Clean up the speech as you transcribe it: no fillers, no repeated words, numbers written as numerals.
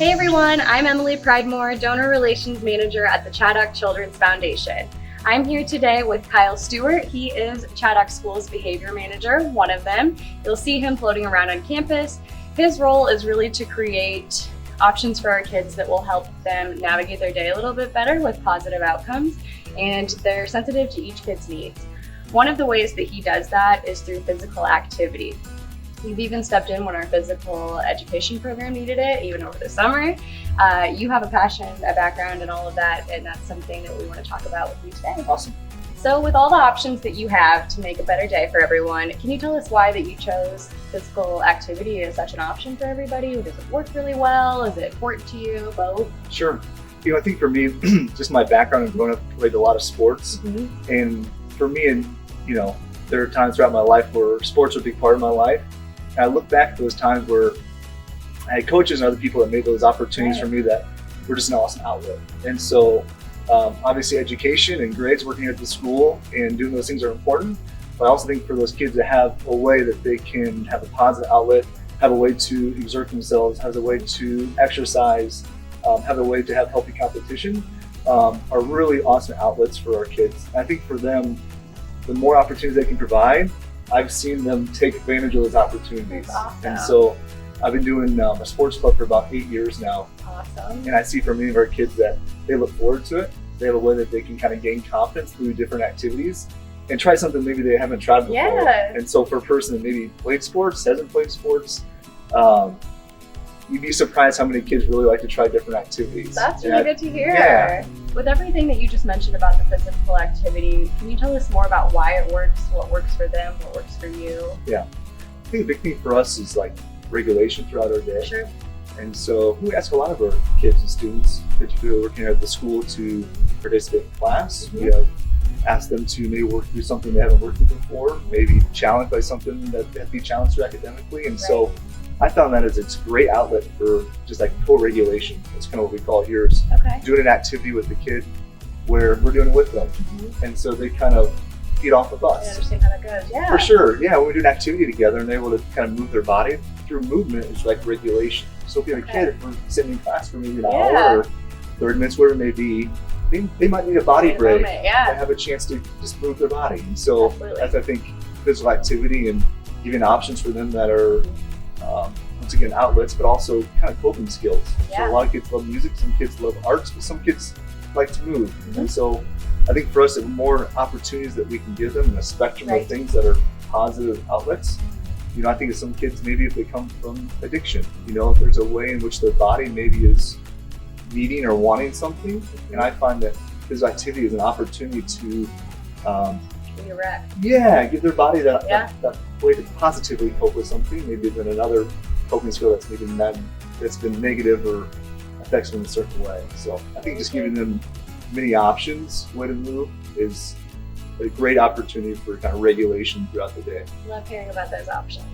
Hey everyone, I'm Emily Pridemore, Donor Relations Manager at the Chaddock Children's Foundation. I'm here today with Kyle Stewart. He is Chaddock School's Behavior Manager, one of them. You'll see him floating around on campus. His role is really to create options for our kids that will help them navigate their day a little bit better with positive outcomes, and they're sensitive to each kid's needs. One of the ways that he does that is through physical activity. You've even stepped in when our physical education program needed it, even over the summer. You have a passion, a background, and all of that, and that's something that we want to talk about with you today. Awesome. So with all the options that you have to make a better day for everyone, can you tell us why that you chose physical activity as such an option for everybody? Does it work really well? Is it important to you? Both? Sure. I think for me, just my background and growing up, I played a lot of sports. Mm-hmm. And for me, there are times throughout my life where sports were a big part of my life. And I look back at those times where I had coaches and other people that made those opportunities for me that were just an awesome outlet. And so obviously education and grades, working at the school and doing those things are important. But I also think for those kids to have a way that they can have a positive outlet, have a way to exert themselves, have a way to exercise, have a way to have healthy competition, are really awesome outlets for our kids. And I think for them, the more opportunities they can provide, I've seen them take advantage of those opportunities. That's awesome. And so I've been doing a sports club for about 8 years now. Awesome. And I see for many of our kids that they look forward to it. They have a way that they can kind of gain confidence through different activities and try something maybe they haven't tried before. Yes. And so for a person that maybe played sports, hasn't played sports, you'd be surprised how many kids really like to try different activities. That's really good to hear. Yeah. With everything that you just mentioned about the physical activity, can you tell us more about why it works, what works for them, what works for you? Yeah. I think the big thing for us is like regulation throughout our day. Sure. And so we ask a lot of our kids and students, particularly working at the school, to participate in class. Mm-hmm. We have asked them to maybe work through something they haven't worked through before, maybe challenged by something that they have to be challenged through academically. And so I found that as it's a great outlet for just like co-regulation. That's kind of what we call it here, is doing an activity with the kid where we're doing it with them. Mm-hmm. And so they kind of feed off of us. I understand how that goes. Yeah. For sure. Yeah, when we do an activity together and they're able to kind of move their body through movement, it's like regulation. So if you have a kid, if we're sitting in class for maybe an hour or 30 minutes, whatever it may be, they might need a body break and have a chance to just move their body. And so that's, I think, physical activity and giving options for them that are, once again, outlets, but also kind of coping skills. So a lot of kids love music, some kids love arts, but some kids like to move. Mm-hmm. And so I think for us, the more opportunities that we can give them and a spectrum of things that are positive outlets. I think of some kids, maybe if they come from addiction, if there's a way in which their body maybe is needing or wanting something. And I find that physical activity is an opportunity to give their body that way to positively cope with something, maybe than another coping skill that's maybe that's been negative or affects them in a certain way. So I think just giving them many options, way to move, is a great opportunity for kind of regulation throughout the day. Love hearing about those options.